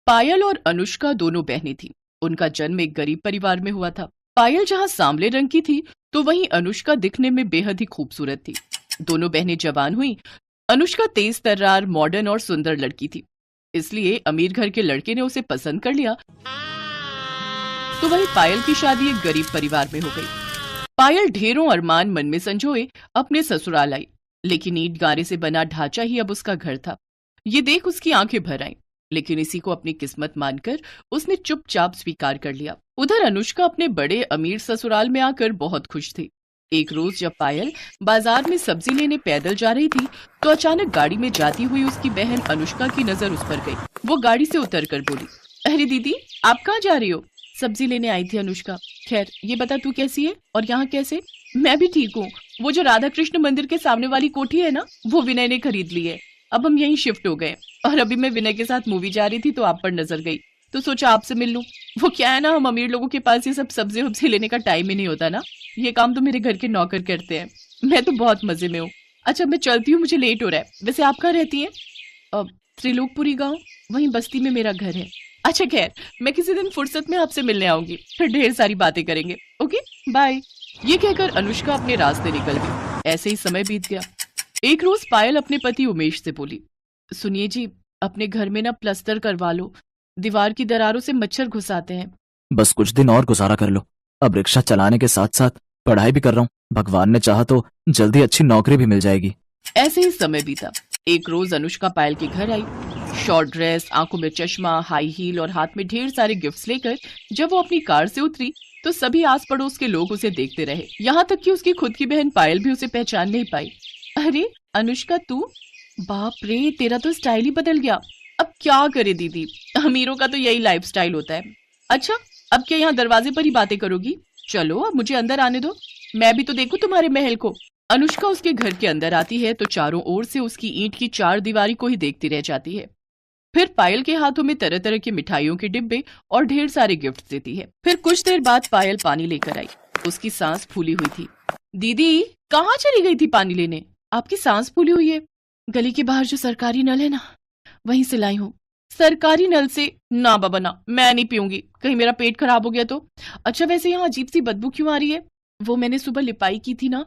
पायल और अनुष्का दोनों बहनें थीं। उनका जन्म एक गरीब परिवार में हुआ था। पायल जहां सांवले रंग की थी तो वहीं अनुष्का दिखने में बेहद ही खूबसूरत थी। दोनों बहनें जवान हुई। अनुष्का तेज तर्रार, मॉडर्न और सुंदर लड़की थी, इसलिए अमीर घर के लड़के ने उसे पसंद कर लिया। तो वहीं पायल की शादी एक गरीब परिवार में हो गई। पायल ढेरों अरमान मन में संजोए अपने ससुराल आई, लेकिन ईंट गारे से बना ढांचा ही अब उसका घर था। ये देख उसकी आंखें भर आईं, लेकिन इसी को अपनी किस्मत मानकर उसने चुपचाप स्वीकार कर लिया। उधर अनुष्का अपने बड़े अमीर ससुराल में आकर बहुत खुश थी। एक रोज जब पायल बाजार में सब्जी लेने पैदल जा रही थी तो अचानक गाड़ी में जाती हुई उसकी बहन अनुष्का की नजर उस पर गई। वो गाड़ी से उतरकर बोली, अरे दीदी, आप कहाँ जा रही हो? सब्जी लेने आई थी अनुष्का। खैर ये बता तू कैसी है और यहाँ कैसे? मैं भी ठीक हूँ। वो जो राधा कृष्ण मंदिर के सामने वाली कोठी है ना, वो विनय ने खरीद ली है। अब हम यहीं शिफ्ट हो गए और अभी मैं विनय के साथ मूवी जा रही थी तो आप पर नजर गई, तो सोचा आपसे मिल लूं। वो क्या है ना, हम अमीर लोगों के पास ये सब सब्जी वब्जी लेने का टाइम ही नहीं होता ना। ये काम तो मेरे घर के नौकर करते हैं। मैं तो बहुत मजे में हूँ। अच्छा मैं चलती हूँ, मुझे लेट हो रहा है। वैसे आप कहाँ रहती हैं? त्रिलोकपुरी गाँव, वहीं बस्ती में मेरा घर है। अच्छा खैर, मैं किसी दिन फुर्सत में आपसे मिलने आऊंगी, फिर ढेर सारी बातें करेंगे। Okay bye. ये कहकर अनुष्का अपने रास्ते निकल गई। ऐसे ही समय बीत गया। एक रोज पायल अपने पति उमेश से बोली, सुनिए जी, अपने घर में ना प्लास्टर करवा लो, दीवार की दरारों से मच्छर घुस आते हैं। बस कुछ दिन और गुजारा कर लो। अब रिक्शा चलाने के साथ साथ पढ़ाई भी कर रहा हूँ। भगवान ने चाहा तो जल्दी अच्छी नौकरी भी मिल जाएगी। ऐसे ही समय बीता। एक रोज अनुष्का पायल के घर आई, शॉर्ट ड्रेस, आंखों में चश्मा, हाई हील और हाथ में ढेर सारे गिफ्ट्स लेकर। जब वो अपनी कार से उतरी तो सभी आस पड़ोस के लोग उसे देखते रहे, यहाँ तक कि उसकी खुद की बहन पायल भी उसे पहचान नहीं पाई। अरे अनुष्का तू? बाप रे, तेरा तो स्टाइल ही बदल गया। अब क्या करे दीदी, अमीरों का तो यही लाइफस्टाइल होता है। अच्छा अब क्या यहाँ दरवाजे पर ही बातें करोगी? चलो अब मुझे अंदर आने दो, मैं भी तो देखूं तुम्हारे महल को। अनुष्का उसके घर के अंदर आती है तो चारों ओर से उसकी ईंट की चार दीवारी को ही देखती रह जाती है। फिर पायल के हाथों में तरह तरह के मिठाइयों के डिब्बे और ढेर सारे गिफ्ट देती है। फिर कुछ देर बाद पायल पानी लेकर आई। उसकी सांस फूली हुई थी। दीदी कहाँ चली गई थी पानी लेने? आपकी सांस फूली हुई है। गली के बाहर जो सरकारी नल है ना, वहीं से लाई हूँ। सरकारी नल से? ना बाबा ना, मैं नहीं पीऊंगी, कहीं मेरा पेट खराब हो गया तो। अच्छा वैसे यहाँ अजीब सी बदबू क्यों आ रही है? वो मैंने सुबह लिपाई की थी ना,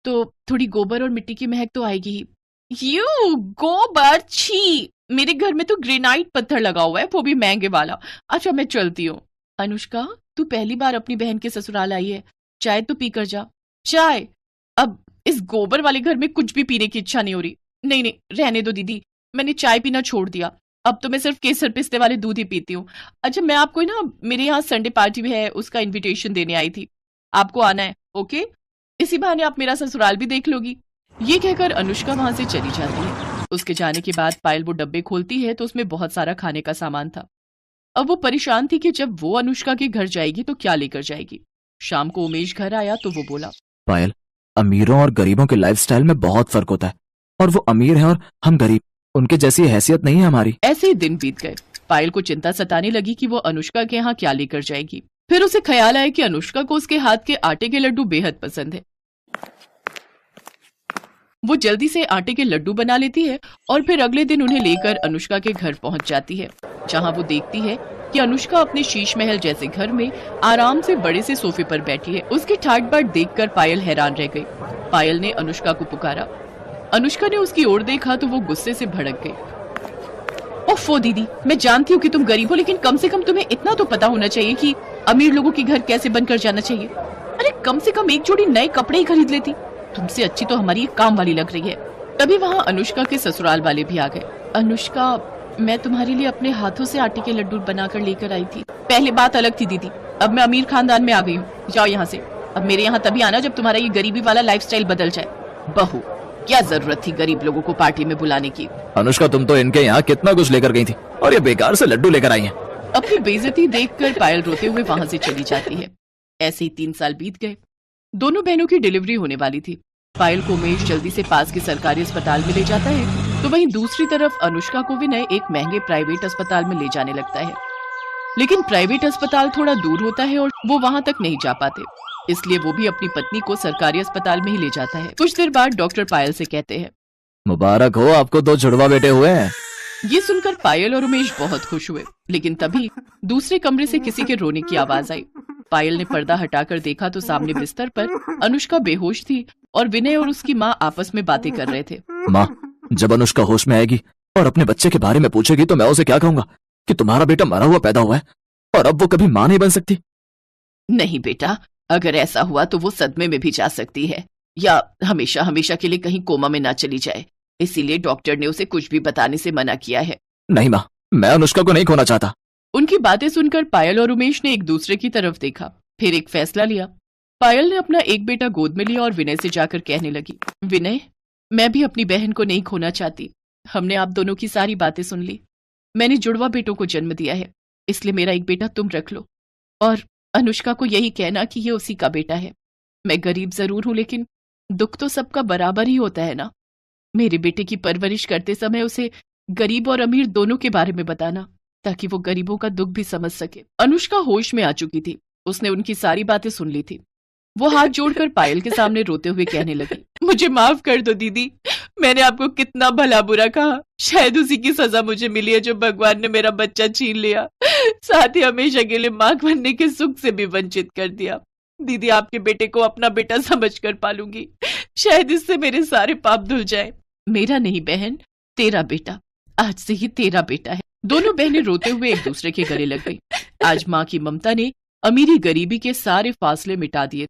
तो थोड़ी गोबर और मिट्टी की महक तो आएगी ही। यू गोबर, छी! मेरे घर में तो ग्रेनाइट पत्थर लगा हुआ है, वो भी महंगे वाला। अच्छा मैं चलती हूँ। अनुष्का तू पहली बार अपनी बहन के ससुराल आई है, चाय तो पी कर जा। चाय? अब इस गोबर वाले घर में कुछ भी पीने की इच्छा नहीं हो रही। नहीं नहीं रहने दो दीदी, मैंने चाय पीना छोड़ दिया। अब तो मैं सिर्फ केसर पिस्ते वाले दूध ही पीती हूँ। अच्छा मैं आपको ना, मेरे यहाँ संडे पार्टी भी है, उसका इनविटेशन देने आई थी, आपको आना है। ओके, इसी बहाने आप मेरा ससुराल भी देख लोगी। ये कहकर अनुष्का वहां से चली जाती है। उसके जाने के बाद पायल वो डब्बे खोलती है तो उसमें बहुत सारा खाने का सामान था। अब वो परेशान थी कि जब वो अनुष्का के घर जाएगी तो क्या लेकर जाएगी। शाम को उमेश घर आया तो वो बोला, पायल, अमीरों और गरीबों के लाइफस्टाइल में बहुत फर्क होता है, और वो अमीर हैं और हम गरीब, उनके जैसी हैसियत नहीं है हमारी। ऐसे ही दिन बीत गए। पायल को चिंता सताने लगी कि वो अनुष्का के यहाँ क्या लेकर जाएगी। फिर उसे ख्याल आया कि अनुष्का को उसके हाथ के आटे के लड्डू बेहद पसंद है। वो जल्दी से आटे के लड्डू बना लेती है और फिर अगले दिन उन्हें लेकर अनुष्का के घर पहुंच जाती है, जहां वो देखती है कि अनुष्का अपने शीश महल जैसे घर में आराम से बड़े से सोफे पर बैठी है। उसकी ठाट बाट देखकर पायल हैरान रह गई। पायल ने अनुष्का को पुकारा। अनुष्का ने उसकी ओर देखा तो वो गुस्से से भड़क गई। ओफो दीदी, मैं जानती हूँ कि तुम गरीब हो, लेकिन कम से कम तुम्हें इतना तो पता होना चाहिए कि अमीर लोगों के घर कैसे बनकर जाना चाहिए। अरे कम से कम एक जोड़ी नए कपड़े ही खरीद लेती। तुमसे अच्छी तो हमारी एक काम वाली लग रही है। तभी वहाँ अनुष्का के ससुराल वाले भी आ गए। अनुष्का, मैं तुम्हारे लिए अपने हाथों से आटे के लड्डू बनाकर लेकर आई थी। पहले बात अलग थी दीदी, अब मैं अमीर खानदान में आ गई हूँ। जाओ यहाँ से। अब मेरे यहाँ तभी आना जब तुम्हारा ये गरीबी वाला लाइफस्टाइल बदल जाए। बहू, क्या जरूरत थी गरीब लोगों को पार्टी में बुलाने की? अनुष्का, तुम तो इनके यहाँ कितना कुछ लेकर गई थी और ये बेकार से लड्डू लेकर आई हैं। अपनी बेइज्जती देखकर पायल रोते हुए वहां से चली जाती है। ऐसे ही 3 साल बीत गए। दोनों बहनों की डिलीवरी होने वाली थी। पायल को उमेश जल्दी से पास के सरकारी अस्पताल में ले जाता है, तो वहीं दूसरी तरफ अनुष्का को विनय एक महंगे प्राइवेट अस्पताल में ले जाने लगता है। लेकिन प्राइवेट अस्पताल थोड़ा दूर होता है और वो वहां तक नहीं जा पाते, इसलिए वो भी अपनी पत्नी को सरकारी अस्पताल में ही ले जाता है। कुछ देर बाद डॉक्टर पायल से कहते हैं, मुबारक हो, आपको 2 जुड़वा बेटे हुए हैं। ये सुनकर पायल और उमेश बहुत खुश हुए, लेकिन तभी दूसरे कमरे से किसी के रोने की आवाज आई। पायल ने पर्दा हटाकर देखा तो सामने बिस्तर पर अनुष्का बेहोश थी और विनय और उसकी माँ आपस में बातें कर रहे थे। माँ, जब अनुष्का होश में आएगी और अपने बच्चे के बारे में पूछेगी तो मैं उसे क्या कहूंगा कि तुम्हारा बेटा मरा हुआ पैदा हुआ है और अब वो कभी माँ नहीं बन सकती। नहीं बेटा, अगर ऐसा हुआ तो वो सदमे में भी जा सकती है या हमेशा हमेशा के लिए कहीं कोमा में ना चली जाए, इसीलिए डॉक्टर ने उसे कुछ भी बताने से मना किया है। नहीं माँ, मैं अनुष्का को नहीं खोना चाहता। उनकी बातें सुनकर पायल और उमेश ने एक दूसरे की तरफ देखा, फिर एक फैसला लिया। पायल ने अपना एक बेटा गोद में लिया और विनय से जाकर कहने लगी, विनय, मैं भी अपनी बहन को नहीं खोना चाहती। हमने आप दोनों की सारी बातें सुन ली। मैंने जुड़वा बेटों को जन्म दिया है, इसलिए मेरा एक बेटा तुम रख लो और अनुष्का को यही कहना कि ये उसी का बेटा है। मैं गरीब जरूर हूं, लेकिन दुख तो सबका बराबर ही होता है ना। मेरे बेटे की परवरिश करते समय उसे गरीब और अमीर दोनों के बारे में बताना, ताकि वो गरीबों का दुख भी समझ सके। अनुष्का होश में आ चुकी थी, उसने उनकी सारी बातें सुन ली थी। वो हाथ जोड़कर पायल के सामने रोते हुए कहने लगी, मुझे माफ कर दो दीदी, मैंने आपको कितना भला बुरा कहा। शायद उसी की सजा मुझे मिली है जो भगवान ने मेरा बच्चा छीन लिया, साथ ही हमेशा के लिए मां बनने के सुख से भी वंचित कर दिया। दीदी, आपके बेटे को अपना बेटा समझकर पालूंगी, शायद इससे मेरे सारे पाप धुल जाए। मेरा नहीं बहन, तेरा बेटा, आज से ही तेरा बेटा है। दोनों बहनें रोते हुए एक दूसरे के गले लग गई। आज माँ की ममता ने अमीरी गरीबी के सारे फासले मिटा दिए।